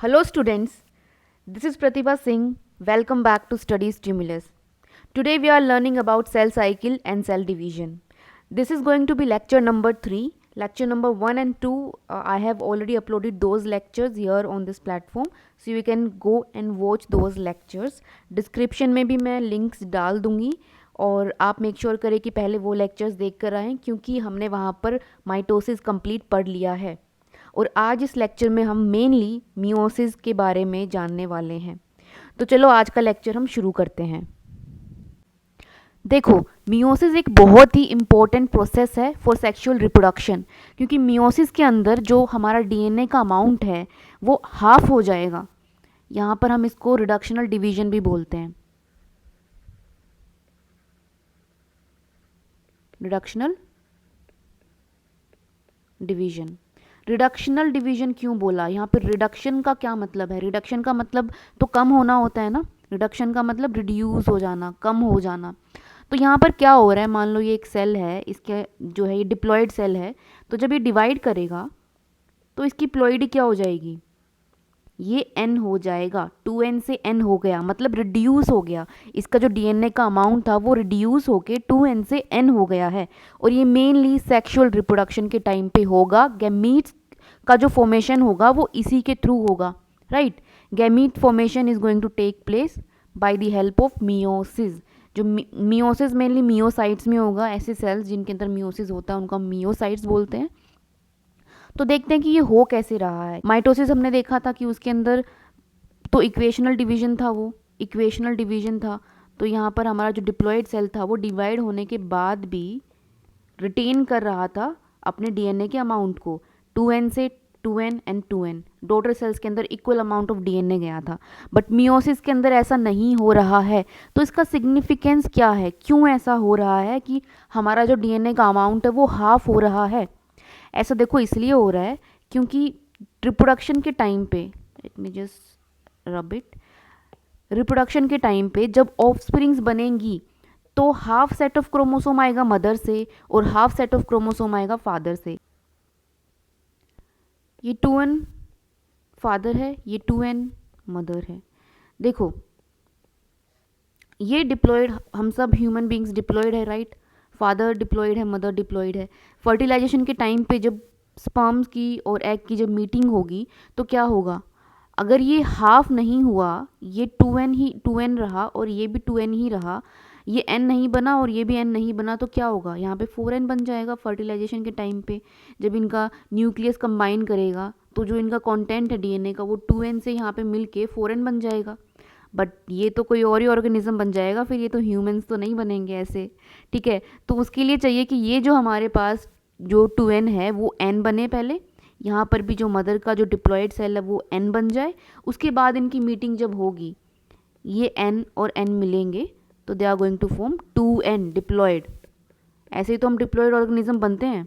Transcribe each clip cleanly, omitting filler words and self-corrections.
Hello, students. This is Pratibha Singh. Welcome back to Study Stimulus. Today, we are learning about cell cycle and cell division. This is going to be lecture number 3. Lecture number 1 and 2, I have already uploaded those lectures here on this platform. So, you can go and watch those lectures. Description में भी मैं links डाल दूंगी और आप make sure करें कि पहले वो लेक्चर्स देख कर आएँ क्योंकि हमने वहाँ पर माइटोसिस कंप्लीट पढ़ लिया है और आज इस लेक्चर में हम मेनली मियोसिस के बारे में जानने वाले हैं। तो चलो आज का लेक्चर हम शुरू करते हैं। देखो, मियोसिस एक बहुत ही इम्पोर्टेंट प्रोसेस है फॉर सेक्सुअल रिप्रोडक्शन, क्योंकि मियोसिस के अंदर जो हमारा डीएनए का अमाउंट है वो हाफ हो जाएगा। यहाँ पर हम इसको रिडक्शनल डिवीजन भी बोलते हैं। Reductional division. रिडक्शनल डिवीजन क्यों बोला? यहाँ पर रिडक्शन का क्या मतलब है? रिडक्शन का मतलब तो कम होना होता है ना। रिडक्शन का मतलब रिड्यूस हो जाना, कम हो जाना। तो यहाँ पर क्या हो रहा है, मान लो ये एक सेल है, इसके जो है ये डिप्लॉयड सेल है, तो जब ये डिवाइड करेगा तो इसकी प्लॉइडी क्या हो जाएगी? ये n हो जाएगा। 2n से n हो गया, मतलब रिड्यूस हो गया। इसका जो डीएनए का अमाउंट था वो रिड्यूस होके 2n से n हो गया है। और ये मेनली सेक्सुअल रिप्रोडक्शन के टाइम पे होगा। गैमीट्स का जो फॉर्मेशन होगा वो इसी के थ्रू होगा, right. Gamete formation is going to take place by the help of meiosis. जो मियोसिस मेनली मियोसाइट्स में होगा। ऐसे सेल्स जिनके अंदर मियोसिस होता है उनको हम मियोसाइट्स बोलते हैं। तो देखते हैं कि ये हो कैसे रहा है। माइटोसिस हमने देखा था कि उसके अंदर तो इक्वेशनल डिवीजन था, वो इक्वेशनल डिवीजन था। तो यहाँ पर हमारा जो डिप्लॉयड सेल था वो डिवाइड होने के बाद भी रिटेन कर रहा था अपने डीएनए के अमाउंट को। 2n से 2n and 2n daughter cells के अंदर इक्वल अमाउंट ऑफ डीएनए गया था। बट मियोसिस के अंदर ऐसा नहीं हो रहा है। तो इसका सिग्निफिकेंस क्या है? क्यों ऐसा हो रहा है कि हमारा जो डीएनए का अमाउंट है वो हाफ हो रहा है? ऐसा देखो इसलिए हो रहा है क्योंकि रिप्रोडक्शन के टाइम पे, let me just rub it, reproduction के टाइम पे जब ऑफस्प्रिंग्स बनेंगी तो हाफ सेट ऑफ क्रोमोसोम आएगा मदर से और हाफ सेट ऑफ क्रोमोसोम आएगा फादर से। ये 2n फादर है, ये 2n मदर है। देखो ये डिप्लॉयड, हम सब ह्यूमन बींग्स डिप्लॉयड है, राइट। फादर डिप्लॉयड है, मदर डिप्लॉयड है। फर्टिलाइजेशन के टाइम पे जब स्पर्म्स की और एग की जब मीटिंग होगी तो क्या होगा? अगर ये हाफ नहीं हुआ, ये 2n रहा और ये भी 2n ही रहा, ये n नहीं बना और ये भी n नहीं बना, तो क्या होगा? यहाँ पे 4n बन जाएगा फर्टिलाइजेशन के टाइम पे। जब इनका न्यूक्लियस कंबाइन करेगा तो जो इनका कंटेंट है डीएनए का वो 2n से यहाँ पे मिल के 4n बन जाएगा। बट ये तो कोई और ही ऑर्गेनिज्म बन जाएगा, फिर ये तो ह्यूमंस तो नहीं बनेंगे ऐसे, ठीक है। तो उसके लिए चाहिए कि ये जो हमारे पास जो 2n है वो n बने पहले। यहाँ पर भी जो मदर का जो डिप्लॉयड सेल है वो n बन जाए। उसके बाद इनकी मीटिंग जब होगी, ये n और n मिलेंगे तो they are going to form 2n diploid. ऐसे ही तो हम डिप्लॉयड ऑर्गेनिज्म बनते हैं।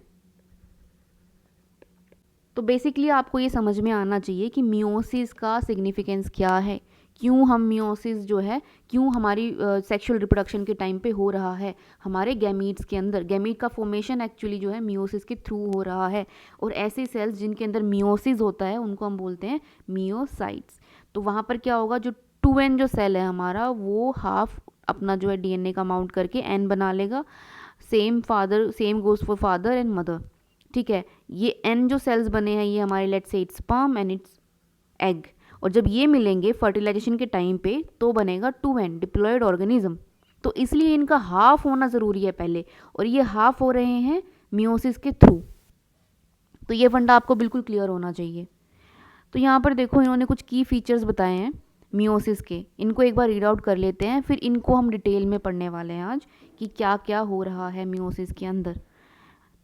तो बेसिकली आपको ये समझ में आना चाहिए कि मियोसिस का सिग्निफिकेंस क्या है, क्यों हम मियोसिस जो है, क्यों हमारी सेक्सुअल रिप्रोडक्शन के टाइम पे हो रहा है हमारे गैमीट्स के अंदर। गैमीट का फॉर्मेशन एक्चुअली जो है मियोसिस के थ्रू हो रहा है। और ऐसे सेल्स जिनके अंदर मियोसिस होता है उनको हम बोलते हैं मियोसाइट्स। तो वहाँ पर क्या होगा, जो 2n जो सेल है हमारा वो हाफ अपना जो है डीएनए का अमाउंट करके n बना लेगा। Same goes for father and mother, ठीक है। ये n जो सेल्स बने हैं ये हमारे let's say it's sperm and it's egg, और जब ये मिलेंगे फर्टिलाइजेशन के टाइम पे तो बनेगा 2n डिप्लॉयड ऑर्गेनिज्म। तो इसलिए इनका हाफ होना ज़रूरी है पहले, और ये हाफ हो रहे हैं मियोसिस के थ्रू। तो ये फंडा आपको बिल्कुल क्लियर होना चाहिए। तो यहाँ पर देखो इन्होंने कुछ की फीचर्स बताए हैं मियोसिस के, इनको एक बार रीड आउट कर लेते हैं, फिर इनको हम डिटेल में पढ़ने वाले हैं आज कि क्या क्या हो रहा है मियोसिस के अंदर।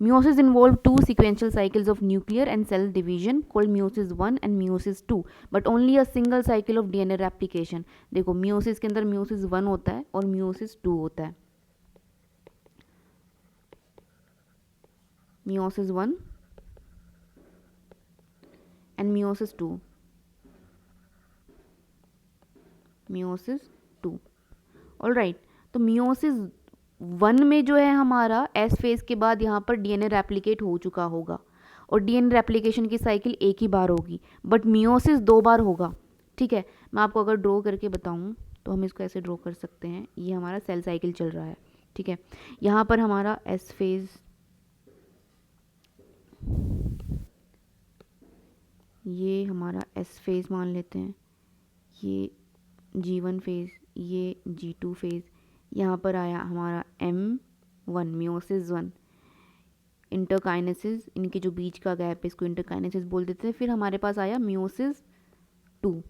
Meiosis involve two sequential cycles of nuclear and cell division called meiosis 1 and meiosis 2, but only a single cycle of DNA replication। देखो meiosis के अंदर meiosis 1 होता है और meiosis 2 होता है। meiosis 1 and meiosis 2, meiosis 2, alright. तो meiosis 1 में जो है हमारा एस फेज के बाद यहाँ पर डीएनए रेप्लिकेट हो चुका होगा, और डीएनए रेप्लिकेशन की साइकिल एक ही बार होगी, बट मियोसिस 2 बार होगा। ठीक है, मैं आपको अगर ड्रॉ करके बताऊँ तो हम इसको ऐसे ड्रॉ कर सकते हैं। ये हमारा सेल साइकिल चल रहा है। ठीक है, यहाँ पर हमारा एस फेज़, ये हमारा एस फेज़ मान लेते हैं, ये G1 फेज़, ये G2 फेज़, यहाँ पर आया हमारा M1 मियोसिस 1, इंटरकाइनेसिस, इनके जो बीच का गैप है इसको इंटरकाइनेसिस बोल देते हैं। फिर हमारे पास आया मियोसिस 2।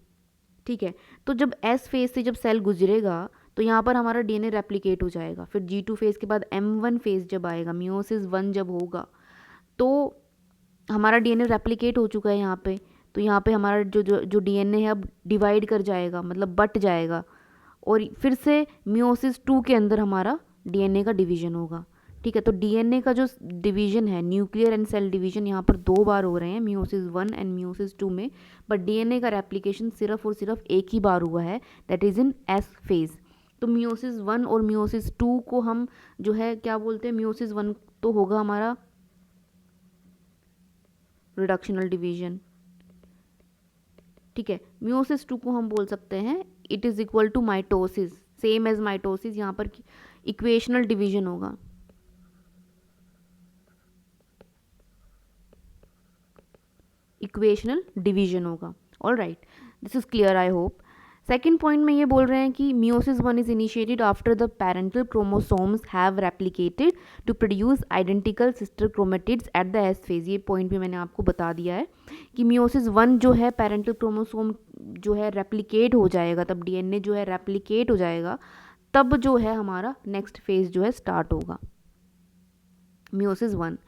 ठीक है, तो जब एस फेज़ से जब सेल गुजरेगा तो यहाँ पर हमारा डीएनए रेप्लिकेट हो जाएगा। फिर G2 फेज़ के बाद M1 फेज़ जब आएगा, मियोसिस 1 जब होगा, तो हमारा डीएनए रेप्लिकेट हो चुका है यहाँ पे। तो यहाँ पे हमारा जो डीएनए है अब डिवाइड कर जाएगा, मतलब बट जाएगा, और फिर से मियोसिस 2 के अंदर हमारा डीएनए का डिवीजन होगा। ठीक है, तो डीएनए का जो डिवीजन है, न्यूक्लियर एंड सेल डिवीजन, यहाँ पर 2 बार हो रहे हैं, मियोसिस 1 एंड मियोसिस 2 में, बट डीएनए का रेप्लिकेशन सिर्फ और सिर्फ एक ही बार हुआ है, that is in S phase. तो मियोसिस 1 और मियोसिस 2 को हम जो है क्या बोलते हैं, मियोसिस 1 तो होगा हमारा रिडक्शनल डिवीजन। ठीक है, मियोसिस 2 को हम बोल सकते हैं it is equal to mitosis, same as mitosis, यहाँ पर इक्वेशनल डिवीजन होगा। इक्वेशनल डिवीजन होगा। All right, this is clear I hope. Second point में ये बोल रहे हैं कि meiosis 1 is initiated after the parental chromosomes have replicated to produce identical sister chromatids at the S phase. ये point भी मैंने आपको बता दिया है कि मियोसिस 1 जो है पैरेंटल क्रोमोसोम जो है रेप्लिकेट हो जाएगा, तब डीएनए जो है रेप्लिकेट हो जाएगा, तब जो है हमारा नेक्स्ट फेज जो है स्टार्ट होगा, meiosis 1।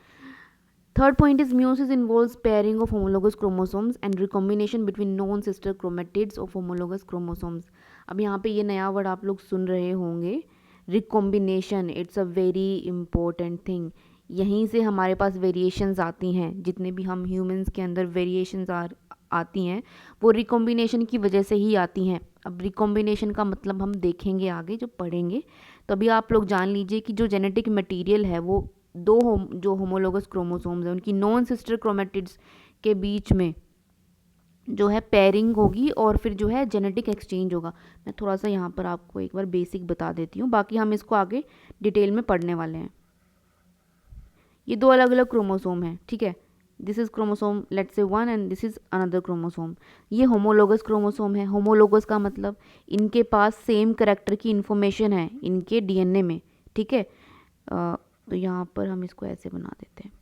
Third point is meiosis involves pairing of homologous chromosomes and recombination between non-sister chromatids of homologous chromosomes। अब यहाँ पे ये नया वर्ड आप लोग सुन रहे होंगे, recombination. It's a very important thing. यहीं से हमारे पास वेरिएशंस आती हैं, जितने भी हम ह्यूमंस के अंदर वेरिएशंस आती हैं वो रिकॉम्बिनेशन की वजह से ही आती हैं। अब रिकॉम्बिनेशन का मतलब हम देखेंगे आगे जब पढ़ेंगे, तो अभी आप लोग जान लीजिए कि जो जेनेटिक मटेरियल है वो जो होमोलोगस क्रोमोसोम्स हैं उनकी नॉन सिस्टर क्रोमेटिड्स के बीच में जो है पेयरिंग होगी और फिर जो है जेनेटिक एक्सचेंज होगा। मैं थोड़ा सा यहाँ पर आपको एक बार बेसिक बता देती हूँ, बाकी हम इसको आगे डिटेल में पढ़ने वाले हैं। ये 2 अलग अलग क्रोमोसोम हैं। ठीक है, this is chromosome let's say 1 and this is another chromosome. ये होमोलोगस क्रोमोसोम है। होमोलोगस का मतलब इनके पास सेम कैरेक्टर की इन्फॉर्मेशन है इनके डीएनए में। ठीक है, तो यहाँ पर हम इसको ऐसे बना देते हैं।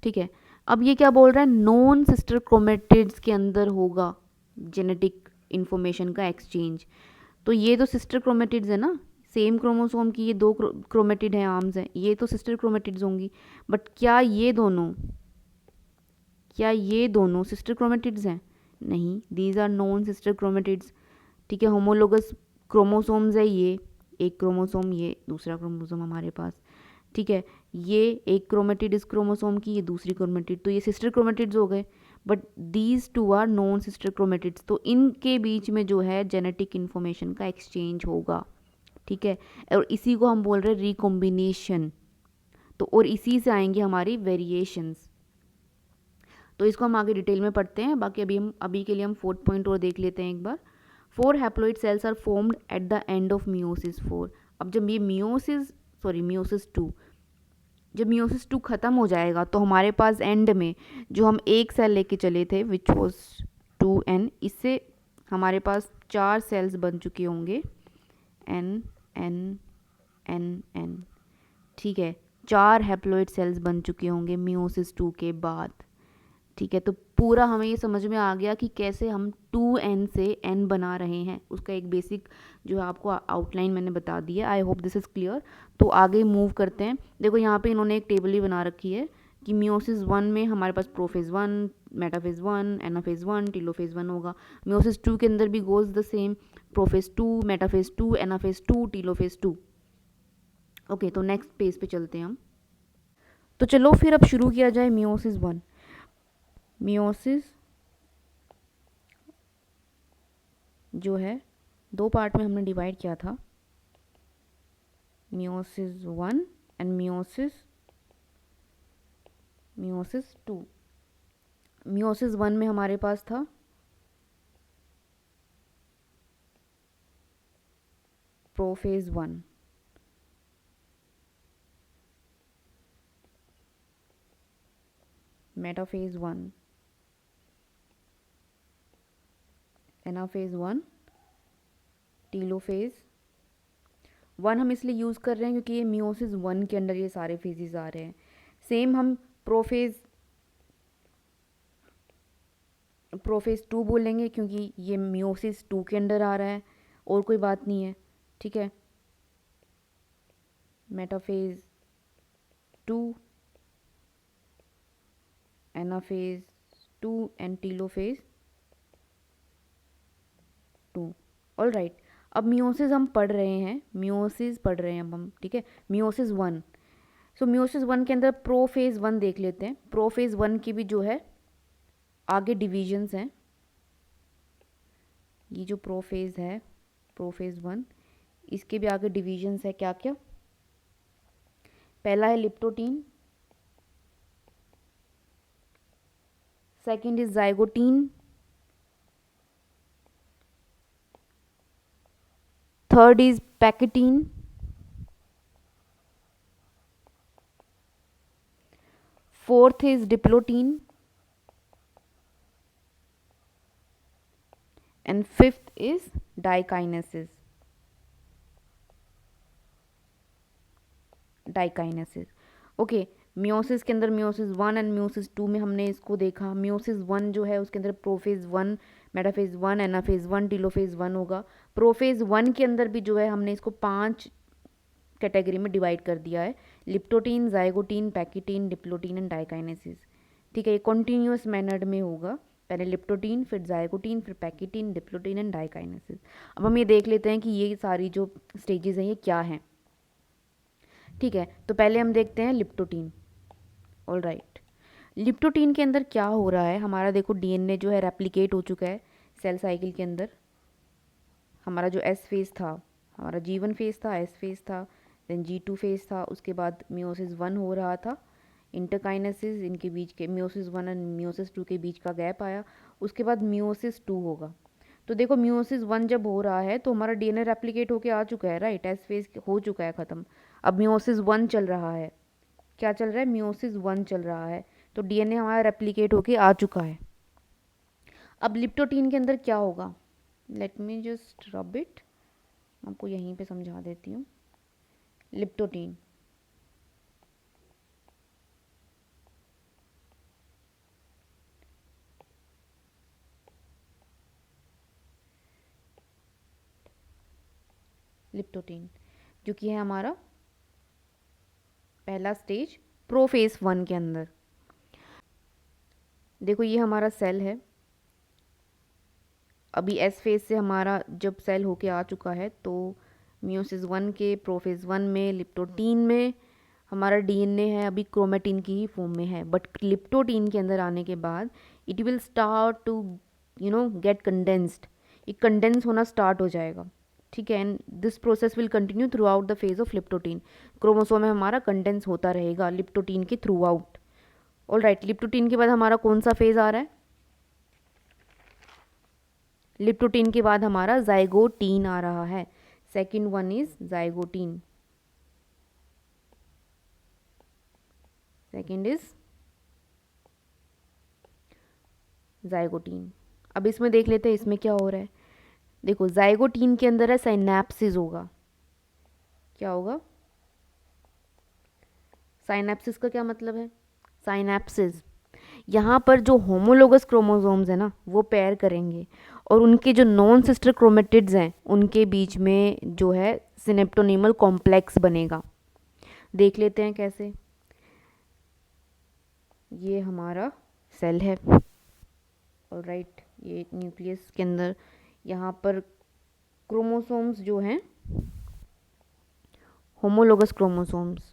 ठीक है, अब ये क्या बोल रहा है, नॉन सिस्टर क्रोमेटिड्स के अंदर होगा जेनेटिक इन्फॉर्मेशन का एक्सचेंज। तो ये तो सिस्टर क्रोमेटिड्स है ना, सेम क्रोमोसोम की ये 2 क्रोमेटिड हैं, आर्म्स हैं, ये तो सिस्टर क्रोमेटिड्स होंगी। बट क्या ये दोनों सिस्टर क्रोमेटिड्स हैं? नहीं, these are non sister chromatids. ठीक है, होमोलोगस क्रोमोसोम्स है, ये एक क्रोमोसोम, ये दूसरा क्रोमोसोम हमारे पास। ठीक है, ये एक क्रोमेटिड इस क्रोमोसोम की, ये दूसरी क्रोमेटिड, तो ये सिस्टर क्रोमेटिड्स हो गए। But these 2 are non sister chromatids, तो इनके बीच में जो है जेनेटिक इन्फॉर्मेशन का एक्सचेंज होगा। ठीक है, और इसी को हम बोल रहे हैं रिकॉम्बिनेशन। तो और इसी से आएंगे हमारी वेरिएशंस। तो इसको हम आगे डिटेल में पढ़ते हैं। बाकी अभी के लिए हम 4th पॉइंट और देख लेते हैं एक बार। 4 haploid cells are formed at the end of meiosis 4। अब जब ये मियोसिस 2, जब मियोसिस 2 ख़त्म हो जाएगा तो हमारे पास एंड में जो हम एक सेल लेके चले थे विच वॉज 2n, इससे हमारे पास 4 सेल्स बन चुके होंगे, n n n n। ठीक है, 4 हैप्लॉइड सेल्स बन चुके होंगे मियोसिस 2 के बाद। ठीक है, तो पूरा हमें ये समझ में आ गया कि कैसे हम 2n से n बना रहे हैं। उसका एक बेसिक जो है आपको आउटलाइन मैंने बता दी है। I hope this is clear. तो आगे मूव करते हैं। देखो यहाँ पे इन्होंने एक टेबल ही बना रखी है कि मियोसिस 1 में हमारे पास प्रोफेज 1, मेटाफेज 1, एनाफेज 1, टीलोफेज 1 होगा। मियोसिस 2 के अंदर भी goes the same, prophase 2, metaphase 2, anaphase 2, telophase 2। Okay, तो नेक्स्ट पेज पे चलते हैं हम। तो चलो फिर अब शुरू किया जाए मियोसिस 1। मियोसिस जो है 2 पार्ट में हमने डिवाइड किया था, meiosis 1 and meiosis meiosis two. Meiosis one में हमारे पास था prophase one, metaphase one, anaphase one, telophase one. हम इसलिए यूज़ कर रहे हैं क्योंकि ये मियोसिस वन के अंडर ये सारे फेजेस आ रहे हैं। सेम हम प्रोफेज टू बोलेंगे क्योंकि ये मियोसिस टू के अंडर आ रहा है, और कोई बात नहीं है, ठीक है। Metaphase two, anaphase two and telophase two. All right, अब मियोसिस हम पढ़ रहे हैं, मियोसिस पढ़ रहे हैं अब हम, ठीक है। मियोसिस वन, सो मियोसिस वन के अंदर प्रोफेज वन देख लेते हैं। प्रोफेज वन की भी जो है आगे डिविजन्स हैं। ये जो प्रोफेज है, प्रोफेज वन, इसके भी आगे डिविजन्स है। क्या क्या? पहला है leptotene, second is zygotene, third is pachytene, fourth is diplotene, and fifth is dikinesis. Okay, meiosis के अंदर meiosis one and meiosis two में हमने इसको देखा। मियोसिस वन जो है उसके अंदर prophase one, metaphase one, anaphase one, telophase one होगा। प्रोफेज वन के अंदर भी जो है हमने इसको 5 कैटेगरी में डिवाइड कर दिया है, leptotene, zygotene, pachytene, diplotene and diakinesis, ठीक है। ये कॉन्टिन्यूस मैनर्ड में होगा, पहले लिप्टोटीन, फिर जाइगोटीन, फिर पैकेटीन, डिप्लोटीन एंड डाइकाइनेसिस। अब हम ये देख लेते हैं कि ये सारी जो स्टेजेस हैं ये क्या हैं, ठीक है। तो पहले हम देखते हैं लिप्टोटीन। ऑल राइट, लिप्टोटीन के अंदर क्या हो रहा है हमारा, देखो डीएनए जो है रेप्लिकेट हो चुका है सेल साइकिल के अंदर। हमारा जो एस फेज था, हमारा G1 फेज था, एस फेज था, देन G2 फेज था, उसके बाद मियोसिस वन हो रहा था, इंटरकाइनेसिस, इनके बीच के meiosis one and meiosis two के बीच का गैप आया, उसके बाद मियोसिस टू होगा। तो देखो मियोसिस वन जब हो रहा है तो हमारा डीएनए रेप्लिकेट होके आ चुका है, राइट, एस फेज हो चुका है ख़त्म। अब मियोसिस वन चल रहा है, क्या चल रहा है, मियोसिस वन चल रहा है, तो डीएनए हमारा रेप्लिकेट होके आ चुका है। अब लिप्टोटीन के अंदर क्या होगा, let me just rub it, आपको यहीं पे समझा देती हूँ। लिप्टोटीन, लिप्टोटीन जो कि है हमारा पहला स्टेज प्रोफेज वन के अंदर। देखो ये हमारा सेल है, अभी एस फेज से हमारा जब सेल होके आ चुका है तो मियोसिस वन के प्रोफेज वन में लिप्टोटीन में हमारा डीएनए है अभी क्रोमेटिन की ही फॉर्म में है, बट लिप्टोटीन के अंदर आने के बाद it will start to get condensed, ये कंडेंस होना स्टार्ट हो जाएगा, ठीक है। And this process will continue throughout the phase of leptotene, chromosome में हमारा कंडेंस होता रहेगा लिप्टोटीन के throughout. All right, leptotene के बाद हमारा कौन सा फेज आ रहा है, लिप्टोटीन के बाद हमारा जाइगोटीन आ रहा है, second one is zygotene, second is zygotene. अब इसमें देख लेते हैं इसमें क्या हो रहा है। देखो जाइगोटीन के अंदर है साइनेप्सिस होगा, क्या होगा, साइनेप्सिस का क्या मतलब है, साइनेप्सिस, यहाँ पर जो होमोलोगस क्रोमोसोम्स है ना वो पेयर करेंगे और उनके जो नॉन सिस्टर क्रोमेटिड्स हैं उनके बीच में जो है सिनेप्टोनीमल कॉम्प्लेक्स बनेगा। देख लेते हैं कैसे। ये हमारा सेल है, ऑलराइट, ये न्यूक्लियस के अंदर यहाँ पर क्रोमोसोम्स जो हैं होमोलोगस क्रोमोसोम्स,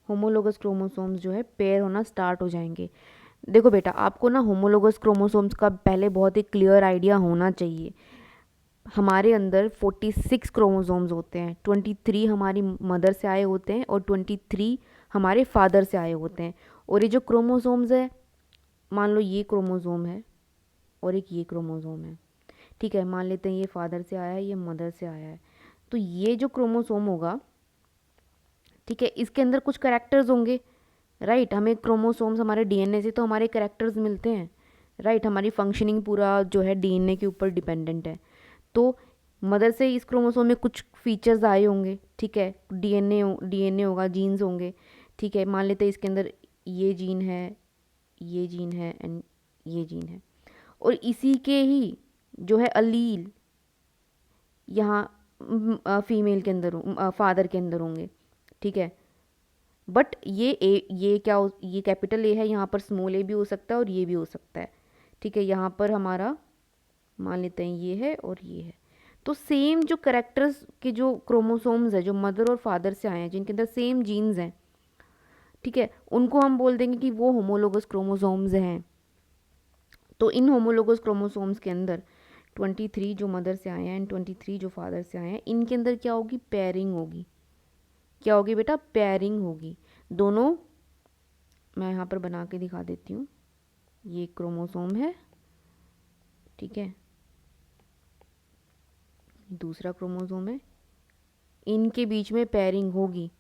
होमोलोगस क्रोमोसोम्स जो है पेयर होना स्टार्ट हो जाएंगे। देखो बेटा आपको ना होमोलोगस क्रोमोसोम्स का पहले बहुत ही क्लियर आइडिया होना चाहिए। हमारे अंदर 46 क्रोमोसोम्स होते हैं, 23 हमारी मदर से आए होते हैं और 23 हमारे फादर से आए होते हैं। और ये जो क्रोमोसोम्स है, मान लो ये क्रोमोसोम है और एक ये क्रोमोसोम है, ठीक है, मान लेते हैं ये फादर से आया है, ये मदर से आया है। तो ये जो क्रोमोसोम होगा, ठीक है, इसके अंदर कुछ कैरेक्टर्स होंगे, राइट। हमें क्रोमोसोम्स हमारे डीएनए से तो हमारे कैरेक्टर्स मिलते हैं, राइट। हमारी फंक्शनिंग पूरा जो है डीएनए के ऊपर डिपेंडेंट है। तो मदर से इस क्रोमोसोम में कुछ फीचर्स आए होंगे, ठीक है, डीएनए होगा, जीन्स होंगे, ठीक है। मान लेते हैं इसके अंदर ये जीन है, ये जीन है एंड ये जीन है, और इसी के ही जो है अलील यहाँ फीमेल के अंदर, फादर के अंदर होंगे, ठीक है। बट ये क्या ये कैपिटल ए है, यहाँ पर स्मॉल ए भी हो सकता है और ये भी हो सकता है, ठीक है। यहाँ पर हमारा मान लेते हैं ये है और ये है। तो सेम जो करेक्टर्स के जो क्रोमोसोम्स है जो मदर और फादर से आए हैं, जिनके अंदर सेम जीन्स हैं, ठीक है, उनको हम बोल देंगे कि वो होमोलोगस क्रोमोसोम्स हैं। तो इन होमोलोगस क्रोमोसोम्स के अंदर 23 जो मदर से आए हैं एंड 23 जो फादर से आए हैं, इनके अंदर क्या होगी, पेयरिंग होगी। क्या होगी बेटा, पेयरिंग होगी। दोनों मैं यहाँ पर बना के दिखा देती हूँ। ये क्रोमोसोम है, ठीक है, दूसरा क्रोमोसोम है, इनके बीच में पेयरिंग होगी।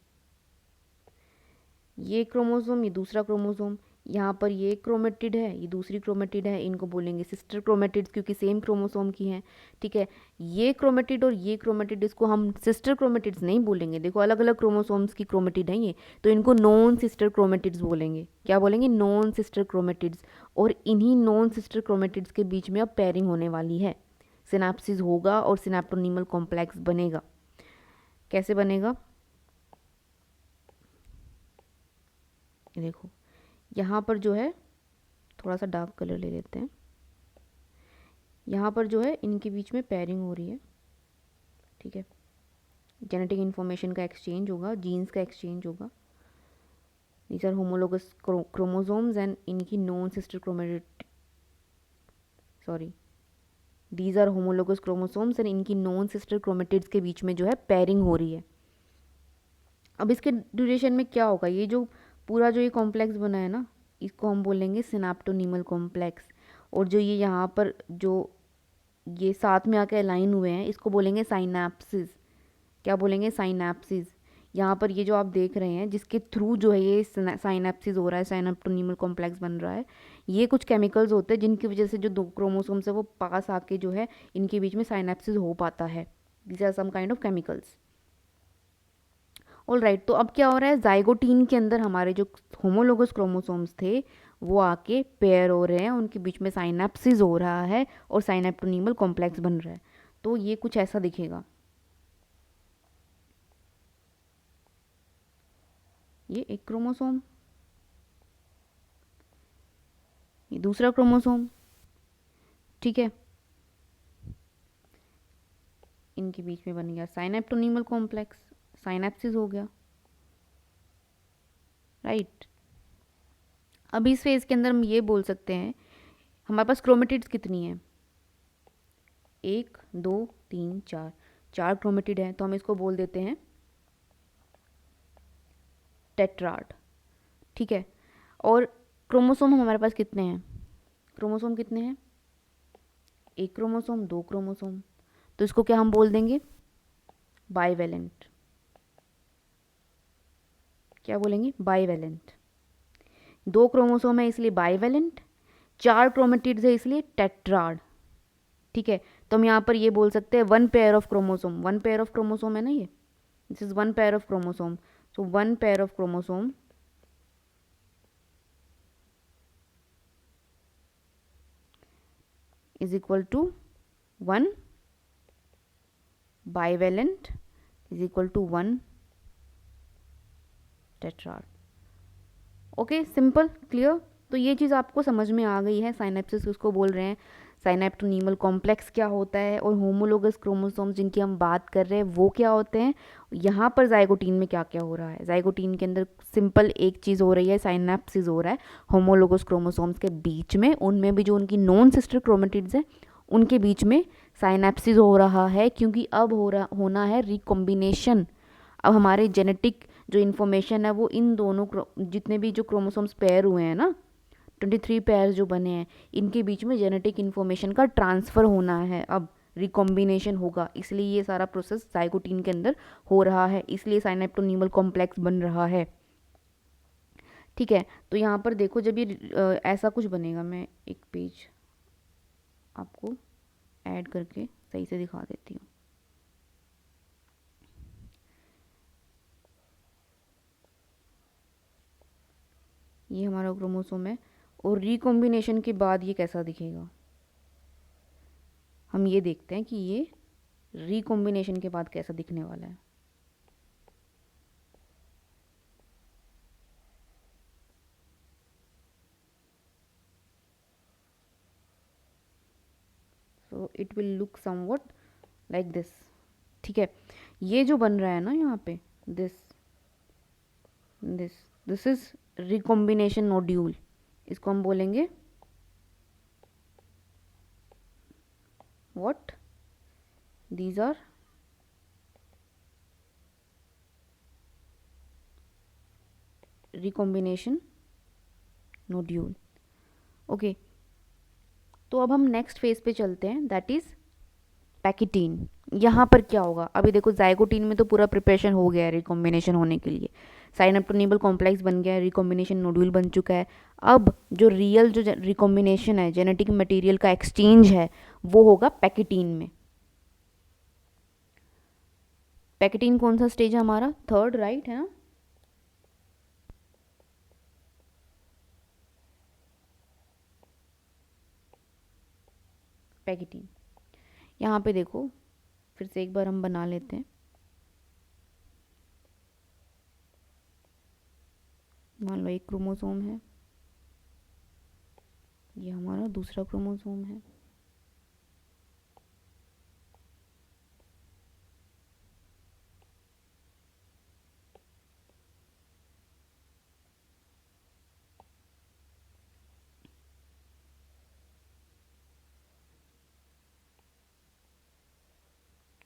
ये क्रोमोसोम, ये दूसरा क्रोमोसोम, यहाँ पर ये क्रोमेटिड है, ये दूसरी क्रोमेटिड है, इनको बोलेंगे सिस्टर क्रोमेटिड्स क्योंकि सेम क्रोमोसोम की हैं, ठीक है। ये क्रोमेटिड और ये क्रोमेटिड, इसको हम सिस्टर क्रोमेटिड्स नहीं बोलेंगे, देखो अलग अलग क्रोमोसोम्स की क्रोमेटिड हैं ये, तो इनको नॉन सिस्टर क्रोमेटिड्स बोलेंगे। क्या बोलेंगे, नॉन सिस्टर क्रोमेटिड्स। और इन्हीं नॉन सिस्टर क्रोमेटिड्स के बीच में अब पेयरिंग होने वाली है, सिनेप्सिस होगा और सिनेप्टोनीमल कॉम्प्लेक्स बनेगा। कैसे बनेगा, देखो यहाँ पर जो है, थोड़ा सा डार्क कलर ले लेते हैं, यहाँ पर जो है इनके बीच में पेयरिंग हो रही है, ठीक है। जेनेटिक इन्फॉर्मेशन का एक्सचेंज होगा, जीन्स का एक्सचेंज होगा। These are homologous chromosomes and इनकी non sister these are homologous chromosomes and इनकी नॉन सिस्टर क्रोमेटिड्स के बीच में जो है पेयरिंग हो रही है। अब इसके ड्यूरेशन में क्या होगा, ये जो पूरा जो ये कॉम्प्लेक्स बना है ना, इसको हम बोलेंगे सिनेप्टोनीमल कॉम्प्लेक्स। और जो ये यहाँ पर जो ये साथ में आके अलाइन हुए हैं, इसको बोलेंगे साइनैप्सिस। क्या बोलेंगे, साइनैप्सिस। यहाँ पर ये जो आप देख रहे हैं, जिसके थ्रू जो है ये साइनैप्सिस हो रहा है, साइनेप्टोनीमल कॉम्प्लेक्स बन रहा है, ये कुछ केमिकल्स होते हैं जिनकी वजह से जो दो क्रोमोसोम्स है वो पास आके जो है इनके बीच में साइनैप्सिस हो पाता है। These are some kind of chemicals. All right, तो अब क्या हो रहा है, जाइगोटीन के अंदर हमारे जो होमोलोगस क्रोमोसोम्स थे वो आके पेयर हो रहे हैं, उनके बीच में साइनैप्सिस हो रहा है और साइनेप्टोनीमल कॉम्प्लेक्स बन रहा है। तो ये कुछ ऐसा दिखेगा, ये एक क्रोमोसोम, ये दूसरा क्रोमोसोम, ठीक है, इनके बीच में बन गया साइनेप्टोनीमल कॉम्प्लेक्स, साइनैप्सिस हो गया, राइट। अब इस फेज के अंदर हम ये बोल सकते हैं हमारे पास क्रोमेटिड्स कितनी हैं, 1 2 3 4, 4 क्रोमेटिड हैं, तो हम इसको बोल देते हैं टेट्राड, ठीक है। और क्रोमोसोम हमारे पास कितने हैं, क्रोमोसोम कितने हैं, 1 क्रोमोसोम, 2 क्रोमोसोम, तो इसको क्या हम बोल देंगे, बाइवेलेंट। क्या बोलेंगे, बाइवेलेंट। 2 क्रोमोसोम है इसलिए बाइवेलेंट, 4 क्रोमेटिड्स है इसलिए टेट्राड, ठीक है। तो हम यहाँ पर ये बोल सकते हैं 1 pair of chromosome, 1 pair of chromosome है ना ये, this is 1 pair of chromosome, so 1 pair of chromosome is equal to 1 bivalent is equal to 1 tetrad। Okay, simple, clear. तो ये चीज़ आपको समझ में आ गई है, साइनेप्सिस उसको बोल रहे हैं, साइनेप्टोनीमल कॉम्प्लेक्स क्या होता है और होमोलोगस क्रोमोसोम्स जिनकी हम बात कर रहे हैं वो क्या होते हैं। यहाँ पर जाइगोटीन में क्या क्या हो रहा है, जाइगोटीन के अंदर सिंपल एक चीज़ हो रही है, साइनेप्सिस हो रहा है होमोलोगस क्रोमोसोम्स के बीच में, उनमें भी जो उनकी नॉन सिस्टर क्रोमेटिड्स हैं उनके बीच में साइनेप्सिस हो रहा है क्योंकि अब होना है रिकॉम्बिनेशन। अब हमारे जेनेटिक जो इन्फॉर्मेशन है वो इन दोनों जितने भी जो क्रोमोसोम्स पेयर हुए हैं ना, 23 पेयर जो बने हैं, इनके बीच में जेनेटिक इन्फॉर्मेशन का ट्रांसफ़र होना है। अब रिकॉम्बिनेशन होगा, इसलिए ये सारा प्रोसेस जाइगोटीन के अंदर हो रहा है, इसलिए साइनेप्टोनीमल कॉम्प्लेक्स बन रहा है। ठीक है, तो यहाँ पर देखो जब ये ऐसा कुछ बनेगा, मैं एक पेज आपको ऐड करके सही से दिखा देती हूँ। ये हमारा क्रोमोसोम है और रिकॉम्बिनेशन के बाद ये कैसा दिखेगा, हम ये देखते हैं कि ये रिकॉम्बिनेशन के बाद कैसा दिखने वाला है। So it will look somewhat like this. ठीक है, ये जो बन रहा है ना यहाँ पे, this this this is recombination nodule, इसको हम बोलेंगे what, these are recombination nodule. Okay, तो अब हम नेक्स्ट फेज पे चलते हैं, दैट इज पैकेटीन। यहाँ पर क्या होगा, अभी देखो जाइगोटीन में तो पूरा प्रिपरेशन हो गया है रिकॉम्बिनेशन होने के लिए, साइनेप्टोनीमल कॉम्प्लेक्स बन गया है, रिकॉम्बिनेशन नोड्यूल बन चुका है। अब जो रियल जो रिकॉम्बिनेशन है, जेनेटिक मटेरियल का एक्सचेंज है, वो होगा पैकेटीन में। पैकेटीन कौन सा स्टेज है हमारा, थर्ड, राइट है ना। पैकेटीन, यहाँ पे देखो फिर से एक बार हम बना लेते हैं। मान लो एक क्रोमोसोम है, ये हमारा दूसरा क्रोमोसोम है,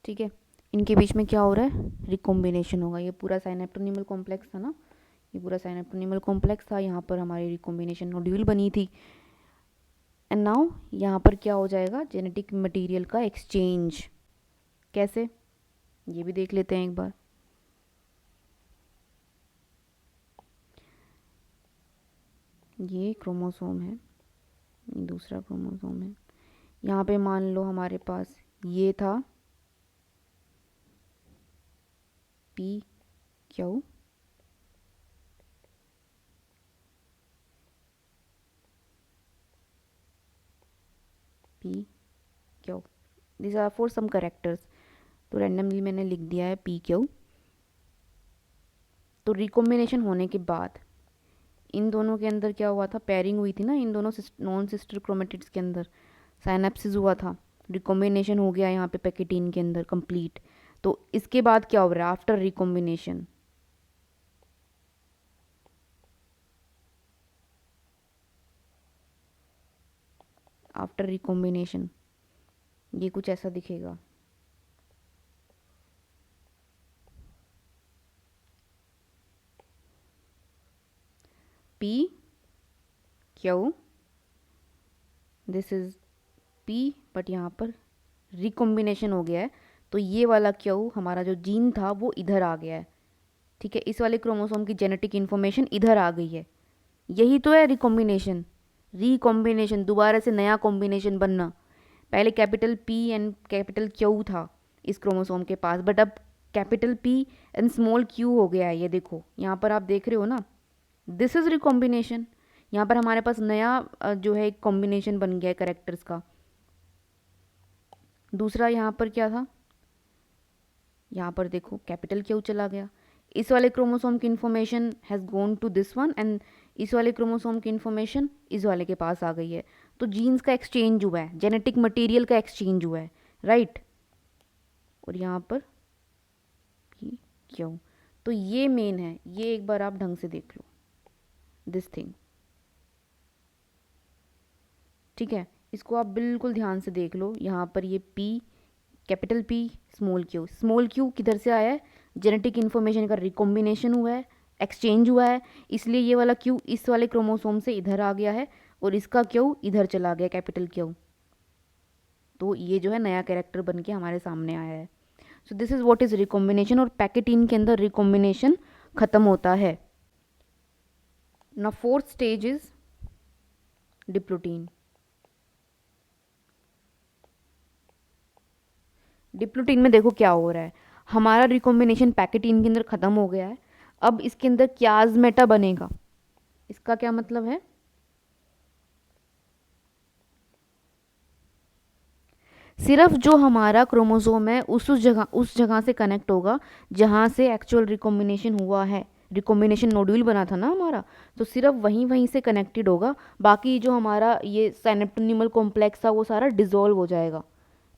ठीक है। इनके बीच में क्या हो रहा है, रिकॉम्बिनेशन होगा। ये पूरा साइनेप्टोनीमल कॉम्प्लेक्स था ना, ये पूरा साइनेप्टोनीमल कॉम्प्लेक्स था, यहाँ पर हमारी रिकॉम्बिनेशन नोड्यूल बनी थी। एंड नाउ यहाँ पर क्या हो जाएगा, जेनेटिक मटेरियल का एक्सचेंज। कैसे, ये भी देख लेते हैं एक बार। ये क्रोमोसोम है, ये दूसरा क्रोमोसोम है, यहाँ पे मान लो हमारे पास ये था P Q, P Q, this are for some characters, तो रैंडमली मैंने लिख दिया है पी क्यू। तो रिकॉम्बिनेशन होने के बाद इन दोनों के अंदर क्या हुआ था, पेयरिंग हुई थी ना इन दोनों नॉन सिस्टर क्रोमेटिड्स के अंदर, साइनेप्सिस हुआ था, रिकॉम्बिनेशन हो गया यहाँ पे पैकेटीन के अंदर कंप्लीट। तो इसके बाद क्या हो रहा है, आफ्टर रिकॉम्बिनेशन, आफ्टर रिकॉम्बिनेशन ये कुछ ऐसा दिखेगा। P Q, this is P, but यहाँ पर रिकॉम्बिनेशन हो गया है, तो ये वाला क्यू हमारा जो जीन था वो इधर आ गया है। ठीक है, इस वाले क्रोमोसोम की जेनेटिक इन्फॉर्मेशन इधर आ गई है, यही तो है रिकॉम्बिनेशन। रिकॉम्बिनेशन, दोबारा से नया कॉम्बिनेशन बनना। पहले capital P and capital Q था इस क्रोमोसोम के पास, बट अब capital P and small Q हो गया है। ये देखो यहाँ पर आप देख रहे हो ना, दिस इज रिकॉम्बिनेशन। यहाँ पर हमारे पास नया जो है एक कॉम्बिनेशन बन गया है करेक्टर्स का। दूसरा यहाँ पर क्या था, यहाँ पर देखो कैपिटल क्यू चला गया, इस वाले क्रोमोसोम की information has gone to this one and इस वाले क्रोमोसोम की इन्फॉर्मेशन इस वाले के पास आ गई है। तो जीन्स का एक्सचेंज हुआ है, जेनेटिक मटेरियल का एक्सचेंज हुआ है, राइट। और यहाँ पर ये क्यों, तो ये मेन है, ये एक बार आप ढंग से देख लो दिस थिंग। ठीक है, इसको आप बिल्कुल ध्यान से देख लो, यहाँ पर ये P, capital P, small Q किधर से आया है, जेनेटिक इन्फॉर्मेशन का रिकॉम्बिनेशन हुआ है, एक्सचेंज हुआ है, इसलिए ये वाला क्यू इस वाले क्रोमोसोम से इधर आ गया है और इसका क्यू इधर चला गया, कैपिटल क्यू। तो ये जो है नया कैरेक्टर बन के हमारे सामने आया है। So this is what is recombination, और पैकेटीन के अंदर रिकॉम्बिनेशन खत्म होता है। ना fourth stage is diplotene. Diplotene में देखो क्या हो रहा है, हमारा रिकॉम्बिनेशन पैकेटीन के अंदर खत्म हो गया है, अब इसके अंदर क्याज़मेटा बनेगा। इसका क्या मतलब है, सिर्फ जो हमारा क्रोमोसोम है उस जगह से कनेक्ट होगा जहाँ से एक्चुअल रिकॉम्बिनेशन हुआ है, रिकॉम्बिनेशन नोड्यूल बना था ना हमारा, तो सिर्फ वहीं से कनेक्टेड होगा। बाकी जो हमारा ये साइनेप्टोनीमल कॉम्प्लेक्स था वो सारा डिसॉल्व हो जाएगा।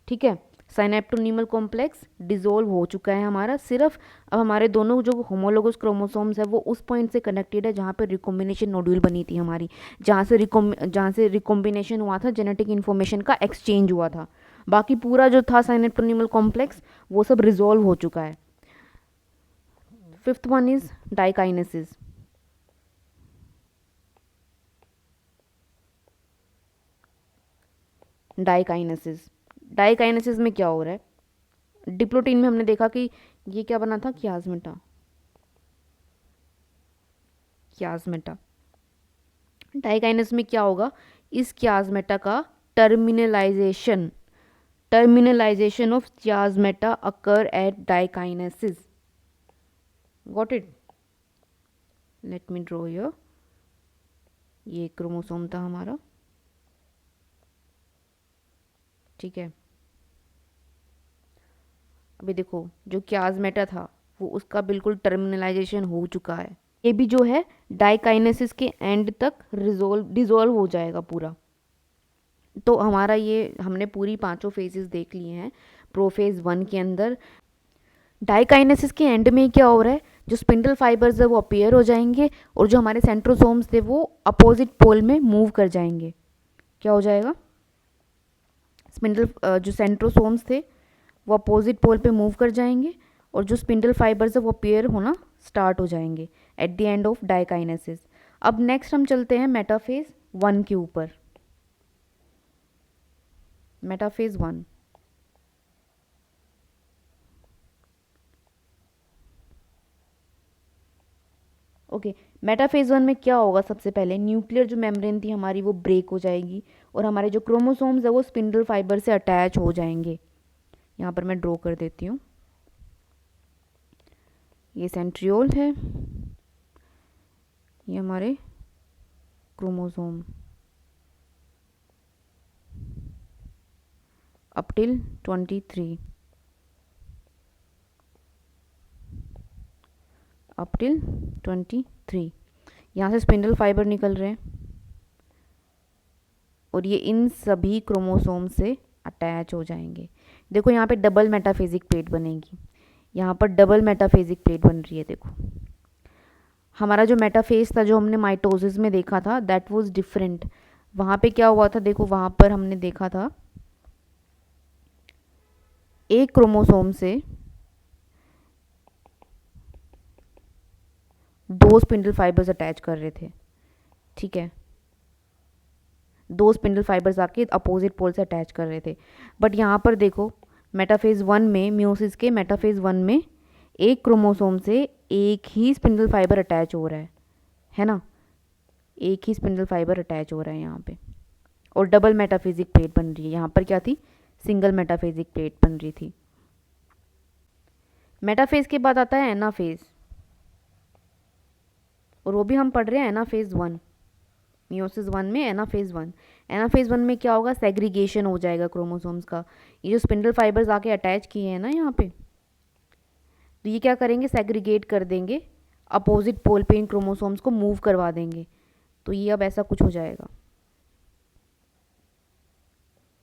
ठीक है, साइनेप्टोनीमल कॉम्प्लेक्स डिसॉल्व हो चुका है हमारा, सिर्फ अब हमारे दोनों जो होमोलोगस क्रोमोसोम्स है वो उस पॉइंट से कनेक्टेड है जहाँ पे रिकॉम्बिनेशन नोड्यूल बनी थी हमारी, जहाँ से रिकॉम्बिनेशन हुआ था, जेनेटिक इन्फॉर्मेशन का एक्सचेंज हुआ था। बाकी पूरा जो था साइनेप्टोनीमल कॉम्प्लेक्स वो सब रिजॉल्व हो चुका है। Fifth one is diakinesis. Diakinesis में क्या हो रहा है, डिप्लोटीन में हमने देखा कि ये क्या बना था, क्याज़मेटा। डाइकाइनेसिस में क्या होगा, इस क्याज़मेटा का terminalisation of chiasmata occur at diakinesis. Got it, let me draw here, ये क्रोमोसोम था हमारा, ठीक है। अभी देखो जो क्याज़मेटा था वो उसका बिल्कुल टर्मिनलाइजेशन हो चुका है, ये भी जो है डाइकाइनेसिस के एंड तक डिसॉल्व हो जाएगा पूरा। तो हमारा ये हमने पूरी पांचों फेजेस देख लिए हैं। प्रोफेज 1 के अंदर डाइकाइनेसिस के एंड में क्या हो रहा है, जो स्पिंडल फाइबर्स है वो अपीयर हो जाएंगे और जो हमारे सेंट्रोसोम्स थे वो अपोजिट पोल में मूव कर जाएंगे। क्या हो जाएगा, जो सेंट्रोसोम्स थे वो अपोजिट पोल पे मूव कर जाएंगे और जो स्पिंडल फाइबर्स है वो अपीयर होना स्टार्ट हो जाएंगे eight the end of diakinesis. अब नेक्स्ट हम चलते हैं मेटाफेज 1 के ऊपर। Metaphase 1, okay. मेटाफेज 1 में क्या होगा, सबसे पहले न्यूक्लियर जो मेम्ब्रेन थी हमारी वो ब्रेक हो जाएगी और हमारे जो क्रोमोसोम्स है वो स्पिंडल फाइबर से अटैच हो जाएंगे। यहाँ पर मैं ड्रॉ कर देती हूँ, ये सेंट्रियोल है, ये हमारे chromosome up till 23, up till 23, यहाँ से स्पिंडल फाइबर निकल रहे हैं और ये इन सभी क्रोमोसोम से अटैच हो जाएंगे। देखो यहाँ पे डबल मेटाफेजिक प्लेट बनेगी, यहाँ पर डबल मेटाफेजिक प्लेट बन रही है। देखो हमारा जो मेटाफेज था जो हमने माइटोसिस में देखा था दैट वाज डिफरेंट। वहाँ पे क्या हुआ था, देखो वहाँ पर हमने देखा था एक क्रोमोसोम से दो स्पिंडल फाइबर्स अटैच कर रहे थे, ठीक है, दो स्पिंडल फाइबर्स आके अपोजिट पोल से अटैच कर रहे थे। बट यहाँ पर देखो मेटाफेज 1 में, मियोसिस के मेटाफेज 1 में एक क्रोमोसोम से एक ही स्पिंडल फाइबर अटैच हो रहा है ना, एक ही स्पिंडल फाइबर अटैच हो रहा है यहाँ पे और डबल मेटाफेजिक प्लेट बन रही है। यहाँ पर क्या थी, सिंगल मेटाफेजिक प्लेट बन रही थी। मेटाफेज के बाद आता है एनाफेज और वो भी हम पढ़ रहे हैं एनाफेज 1, मियोसिस 1 में एनाफेज 1। एनाफेज 1 में क्या होगा, सेग्रीगेशन हो जाएगा क्रोमोसोम्स का। ये जो स्पिंडल फाइबर्स आके अटैच किए हैं ना यहाँ पे, तो ये क्या करेंगे, सेग्रीगेट कर देंगे, अपोजिट पोल पे इन क्रोमोसोम्स को मूव करवा देंगे। तो ये अब ऐसा कुछ हो जाएगा,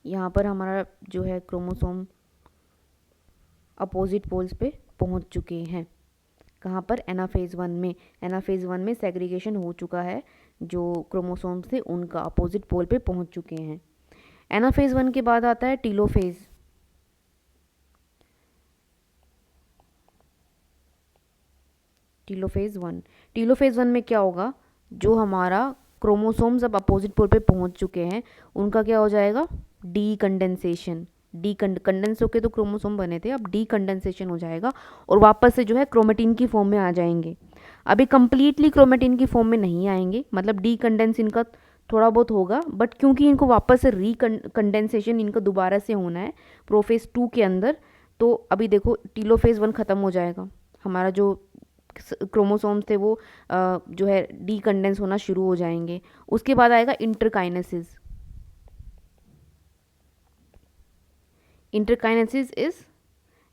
यहाँ पर हमारा जो है क्रोमोसोम अपोजिट पोल्स पे पहुँच चुके हैं। कहाँ पर, एनाफेज 1 में। एनाफेज 1 में सेग्रीगेशन हो चुका है, जो क्रोमोसोम्स थे उनका अपोजिट पोल पे पहुँच चुके हैं। एनाफेज 1 के बाद आता है टीलोफेज। टीलोफेज 1, टीलोफेज 1 में क्या होगा, जो हमारा क्रोमोसोम्स अब अपोजिट पोल पे पहुंच चुके हैं उनका क्या हो जाएगा, डीकंडेंसेशन। कंडेंस होके तो क्रोमोसोम बने थे, अब डीकंडेंसेशन हो जाएगा और वापस से जो है क्रोमेटिन की फॉर्म में आ जाएंगे। अभी कंप्लीटली क्रोमेटिन की फॉर्म में नहीं आएंगे, मतलब डीकंडेंस इनका थोड़ा बहुत होगा, बट क्योंकि इनको वापस से कंडेंसेशन इनका दोबारा से होना है प्रोफेज 2 के अंदर, तो अभी देखो टीलोफेज 1 ख़त्म हो जाएगा, हमारा जो क्रोमोसोम्स थे वो जो है डीकंडेंस होना शुरू हो जाएंगे। उसके बाद आएगा interkinesis. Interkinesis is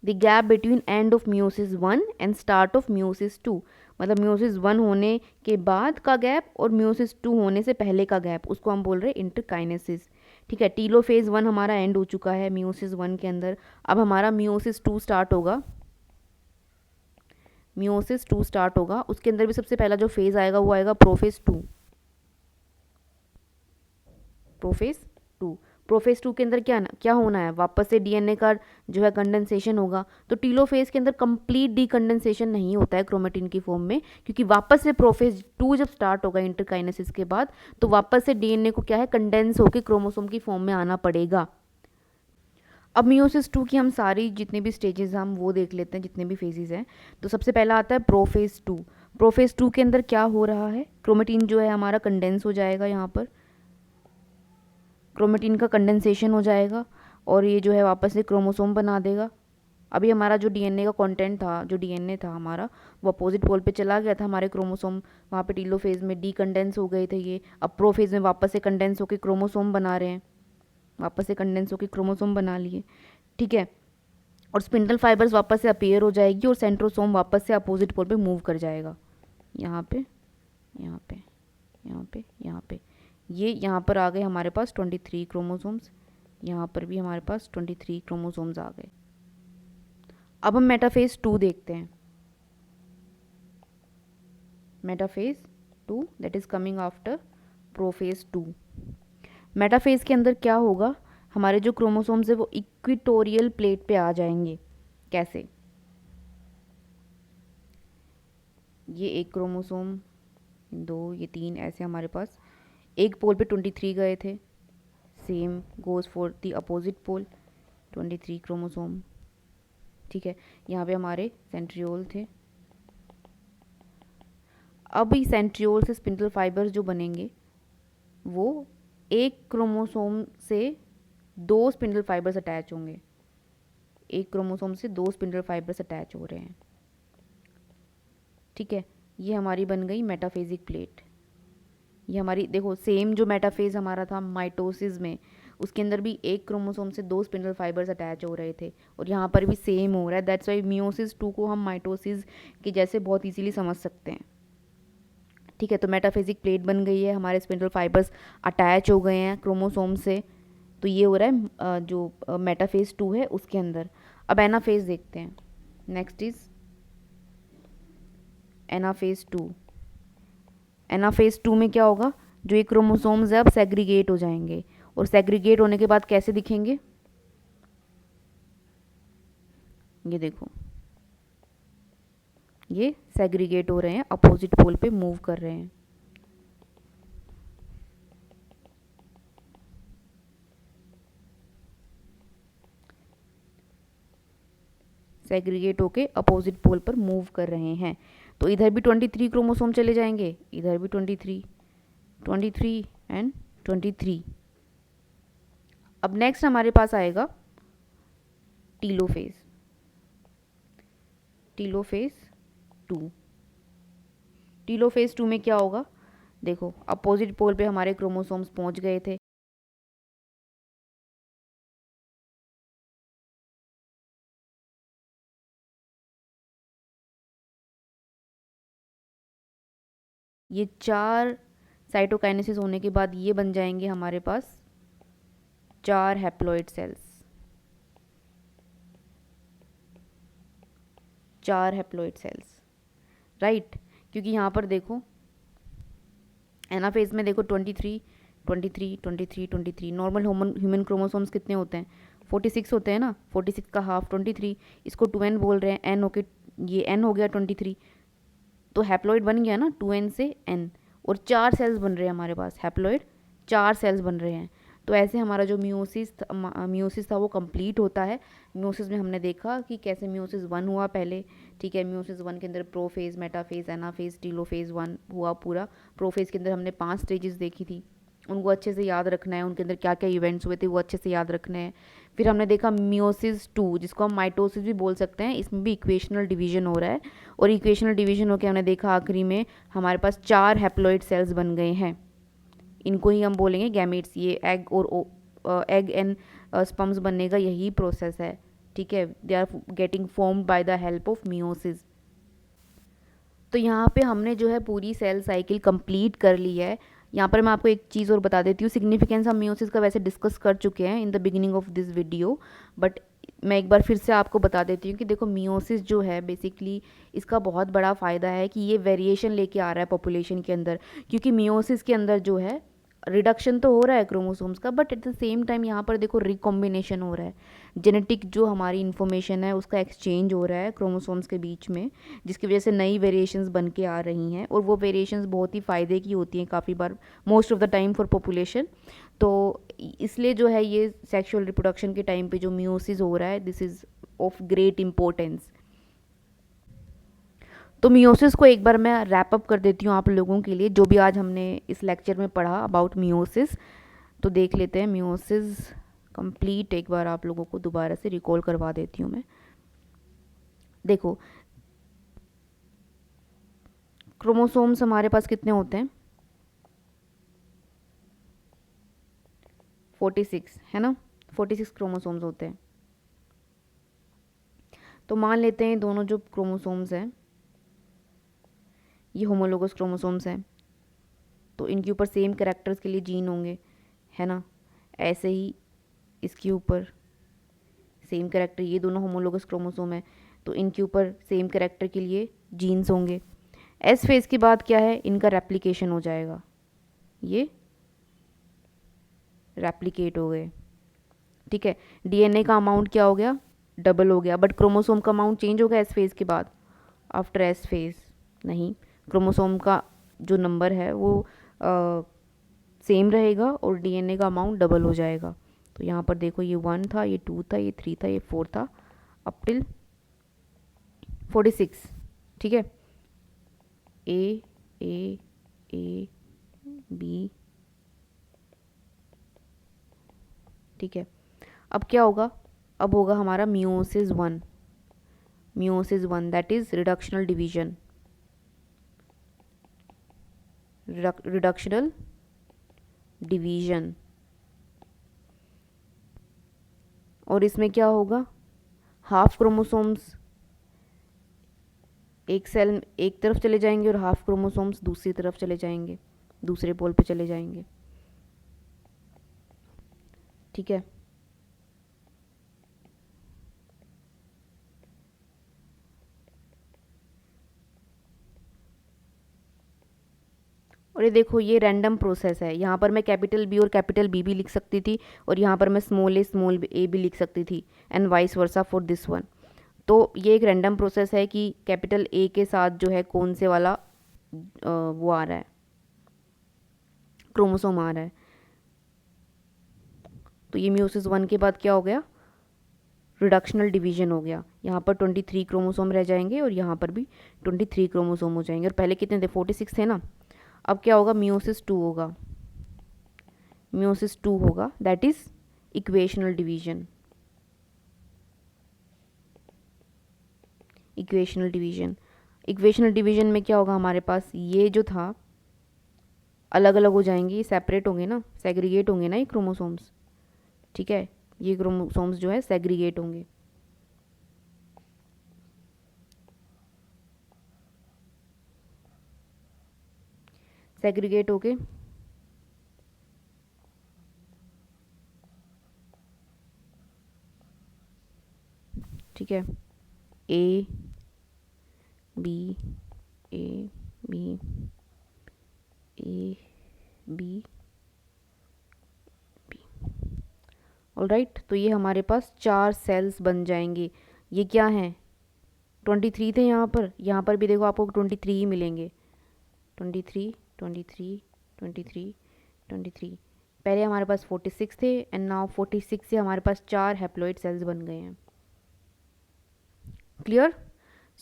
the gap between end of meiosis 1 and start of meiosis 2, मतलब म्यूसिस 1 होने के बाद का गैप और म्यूसिस 2 होने से पहले का गैप, उसको हम बोल रहे हैं इंटरकाइनेसिस। ठीक है, टीलोफेज 1 हमारा एंड हो चुका है म्यूसिस 1 के अंदर, अब हमारा म्यूसिस 2 स्टार्ट होगा। म्यूसिस 2 स्टार्ट होगा, उसके अंदर भी सबसे पहला जो फेज आएगा वो आएगा प्रोफेज 2। प्रोफेज 2, प्रोफेज 2 के अंदर क्या होना है, वापस से डीएनए का जो है कंडेंसेशन होगा। तो टीलोफेज के अंदर कंप्लीट डीकंडेंसेशन नहीं होता है क्रोमेटिन की फॉर्म में, क्योंकि वापस से प्रोफेज 2 जब स्टार्ट होगा इंटरकाइनेसिस के बाद, तो वापस से डीएनए को क्या है कंडेंस होकर क्रोमोसोम की फॉर्म में आना पड़ेगा। अब मियोसिस 2 की हम सारी जितने भी स्टेजेस हम वो देख लेते हैं, जितने भी फेजेस हैं। तो सबसे पहला आता है प्रोफेज 2। प्रोफेज 2 के अंदर क्या हो रहा है, क्रोमेटिन जो है हमारा कंडेंस हो जाएगा, यहाँ पर क्रोमेटिन का कंडेंसेशन हो जाएगा और ये जो है वापस से क्रोमोसोम बना देगा। अभी हमारा जो डीएनए का कंटेंट था, जो डीएनए था हमारा, वो अपोजिट पोल पे चला गया था, हमारे क्रोमोसोम वहाँ पे टीलोफेज में डीकंडेंस हो गए थे ये, अब प्रोफेज में वापस से कंडेंस होकर क्रोमोसोम बना रहे हैं, वापस से कंडेंस होकर क्रोमोसोम बना लिए। ठीक है, और स्पिंडल फाइबर्स वापस से अपीयर हो जाएगी और सेंट्रोसोम वापस से अपोजिट पोल पे मूव कर जाएगा, यहाँ पे, यहाँ पे, यहाँ पे, यहाँ पे। ये यहाँ पर आ गए हमारे पास 23 क्रोमोसोम्स, यहाँ पर भी हमारे पास 23 क्रोमोसोम्स आ गए। अब हम मेटाफेज 2 देखते हैं। Metaphase 2 that is coming after prophase 2। Metaphase के अंदर क्या होगा, हमारे जो क्रोमोसोम्स है वो इक्विटोरियल प्लेट पे आ जाएंगे। कैसे, ये एक क्रोमोसोम, दो, ये तीन, ऐसे हमारे पास एक पोल पे 23 गए थे, same goes for the opposite pole 23 chromosome. ठीक है, यहाँ पे हमारे सेंट्रियोल थे। अब इस सेंट्रियोल से स्पिंडल फाइबर्स जो बनेंगे वो एक क्रोमोसोम से 2 स्पिंडल फाइबर्स अटैच होंगे, एक क्रोमोसोम से 2 स्पिंडल फाइबर्स अटैच हो रहे हैं। ठीक है, ये हमारी बन गई मेटाफेजिक प्लेट। ये हमारी देखो सेम जो मेटाफेज हमारा था माइटोसिस में, उसके अंदर भी एक क्रोमोसोम से 2 स्पिंडल फाइबर्स अटैच हो रहे थे और यहाँ पर भी सेम हो रहा है। दैट्स वाई मियोसिस 2 को हम माइटोसिस के जैसे बहुत इजीली समझ सकते हैं। ठीक है, तो मेटाफेजिक प्लेट बन गई है, हमारे स्पिंडल फाइबर्स अटैच हो गए हैं क्रोमोसोम से, तो ये हो रहा है जो मेटाफेज 2 है उसके अंदर। अब एनाफेज देखते हैं। Next is anaphase 2। एनाफेज 2 में क्या होगा, जो ये क्रोमोसोम्स है अब सेग्रीगेट हो जाएंगे और सेग्रीगेट होने के बाद कैसे दिखेंगे, ये देखो, ये सेग्रीगेट हो रहे हैं, अपोजिट पोल पे मूव कर रहे हैं। सेग्रीगेट होके अपोजिट पोल पर मूव कर रहे हैं। तो इधर भी 23 क्रोमोसोम चले जाएंगे, इधर भी 23, 23 एंड 23। अब नेक्स्ट हमारे पास आएगा टीलोफेज। टीलोफेज 2। टीलोफेज 2 में क्या होगा, देखो अपोजिट पोल पे हमारे क्रोमोसोम्स पहुंच गए थे, ये 4 साइटोकाइनेसिस होने के बाद ये बन जाएंगे हमारे पास 4 haploid sales, 4 haploid sales, right. क्योंकि यहाँ पर देखो एनाफेज में देखो 23 23 नॉर्मल ह्यूमन क्रोमोसोम्स कितने होते हैं? 46 होते हैं ना, 46 का हाफ 23, इसको 2n बोल रहे हैं, n ओके, ये n हो गया 23, तो हैप्लॉइड बन गया ना 2n से n, और 4 सेल्स बन रहे हैं हमारे पास, हैप्लॉइड 4 सेल्स बन रहे हैं। तो ऐसे हमारा जो मियोसिस था वो कंप्लीट होता है। मियोसिस में हमने देखा कि कैसे मियोसिस 1 हुआ पहले, ठीक है। मियोसिस 1 के अंदर प्रोफेज, मेटाफेज, एनाफेज, टीलोफेज 1 हुआ पूरा। प्रोफेज के अंदर हमने 5 स्टेजेस देखी थी, उनको अच्छे से याद रखना है, उनके अंदर क्या क्या इवेंट्स हुए थे वो अच्छे से याद रखने हैं। फिर हमने देखा मियोसिस 2, जिसको हम माइटोसिस भी बोल सकते हैं, इसमें भी इक्वेशनल डिवीजन हो रहा है, और इक्वेशनल डिवीजन होकर हमने देखा आखिरी में हमारे पास 4 हैप्लॉइड सेल्स बन गए हैं, इनको ही हम बोलेंगे गैमेट्स। ये एग और एग एंड स्पर्म्स बनने का यही प्रोसेस है, ठीक है। They are getting formed by the help of meiosis. तो यहाँ पे हमने जो है पूरी सेल साइकिल कंप्लीट कर ली है। यहाँ पर मैं आपको एक चीज़ और बता देती हूँ, सिग्निफिकेंस हम मियोसिस का वैसे डिस्कस कर चुके हैं in the beginning of this video, but मैं एक बार फिर से आपको बता देती हूँ कि देखो मियोसिस जो है बेसिकली इसका बहुत बड़ा फ़ायदा है कि ये वेरिएशन लेके आ रहा है पॉपुलेशन के अंदर, क्योंकि मियोसिस के अंदर जो है रिडक्शन तो हो रहा है क्रोमोसोम्स का, but at the same time यहाँ पर देखो रिकॉम्बिनेशन हो रहा है, जेनेटिक जो हमारी इन्फॉर्मेशन है उसका एक्सचेंज हो रहा है क्रोमोसोम्स के बीच में, जिसकी वजह से नई वेरिएशंस बन के आ रही हैं, और वो वेरिएशंस बहुत ही फ़ायदे की होती हैं काफ़ी बार, most of the time for population. तो इसलिए जो है ये सेक्सुअल रिप्रोडक्शन के टाइम पे जो मियोसिस हो रहा है, this is of great importance. तो मियोसिस को एक बार मैं रैप अप कर देती हूँ आप लोगों के लिए, जो भी आज हमने इस लेक्चर में पढ़ा अबाउट मियोसिस। तो देख लेते हैं मियोसिस कंप्लीट, एक बार आप लोगों को दोबारा से रिकॉल करवा देती हूँ मैं। देखो क्रोमोसोम्स हमारे पास कितने होते हैं? 46 है ना, 46 क्रोमोसोम्स होते हैं। तो मान लेते हैं दोनों जो क्रोमोसोम्स हैं ये होमोलोगस क्रोमोसोम्स हैं, तो इनके ऊपर सेम कैरेक्टर्स के लिए जीन होंगे, है ना। ऐसे ही इसके ऊपर सेम कैरेक्टर, ये दोनों होमोलोगस क्रोमोसोम है तो इनके ऊपर सेम कैरेक्टर के लिए जीन्स होंगे। एस फेज की बात क्या है, इनका रेप्लिकेशन हो जाएगा, ये रेप्लिकेट हो गए, ठीक है। डीएनए का अमाउंट क्या हो गया, डबल हो गया, बट क्रोमोसोम का अमाउंट चेंज होगा एस फेज के बाद, आफ्टर एस फेज नहीं, क्रोमोसोम का जो नंबर है वो सेम रहेगा और डीएनए का अमाउंट डबल हो जाएगा। तो यहाँ पर देखो ये 1 था, ये 2 था, ये 3 था, ये 4 था, अप टिल 46, ठीक है। ए ए ए बी, ठीक है। अब क्या होगा, अब होगा हमारा meiosis 1, meiosis 1 that is reductional division, reductional division. और इसमें क्या होगा, हाफ क्रोमोसोम्स एक सेल एक तरफ चले जाएंगे और हाफ क्रोमोसोम्स दूसरी तरफ चले जाएंगे, दूसरे पोल पे चले जाएंगे, ठीक है। और ये देखो ये रैंडम प्रोसेस है, यहाँ पर मैं कैपिटल बी और कैपिटल बी भी लिख सकती थी, और यहाँ पर मैं स्मॉल ए भी लिख सकती थी, and vice versa for this one. तो ये एक रैंडम प्रोसेस है कि कैपिटल ए के साथ जो है कौन से वाला वो आ रहा है, क्रोमोसोम आ रहा है। तो ये मियोसिस 1 के बाद क्या हो गया, रिडक्शनल डिवीजन हो गया, यहाँ पर 23 क्रोमोसोम रह जाएंगे और यहाँ पर भी 23 क्रोमोसोम हो जाएंगे, और पहले कितने थे, 46 थे ना। अब क्या होगा, मियोसिस 2 होगा, मियोसिस 2 होगा, that is equational division, equational division. Equational division में क्या होगा, हमारे पास ये जो था अलग अलग हो जाएंगे, सेपरेट होंगे ना, सेग्रीगेट होंगे ना ये क्रोमोसोम्स, ठीक है। ये क्रोमोसोम्स जो है सेग्रीगेट होंगे, सेग्रीगेट होके ठीक है, A B A B A B alright. तो ये हमारे पास 4 सेल्स बन जाएंगे। ये क्या हैं, 23 थे यहाँ पर भी देखो आपको 23 ही मिलेंगे, 23 23 23 23। पहले हमारे पास 46 थे एंड नाउ 46 से हमारे पास 4 हैप्लॉइड सेल्स बन गए हैं। Clear?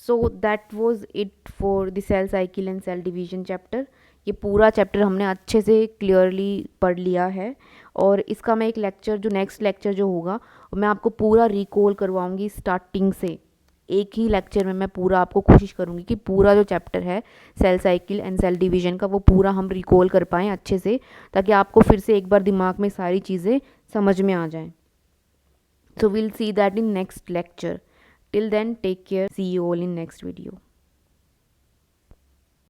So that was it for the cell cycle and cell division chapter. ये पूरा चैप्टर हमने अच्छे से क्लियरली पढ़ लिया है, और इसका मैं एक लेक्चर, जो नेक्स्ट लेक्चर जो होगा, मैं आपको पूरा रिकॉल करवाऊंगी स्टार्टिंग से। एक ही लेक्चर में मैं पूरा आपको कोशिश करूंगी कि पूरा जो चैप्टर है cell cycle and cell division का, वो पूरा हम रिकॉल कर पाएँ अच्छे से, ताकि आपको फिर से एक बार दिमाग में सारी चीज़ें समझ में आ जाएं। So we'll see that in next lecture. Till then, take care. See you all in next video.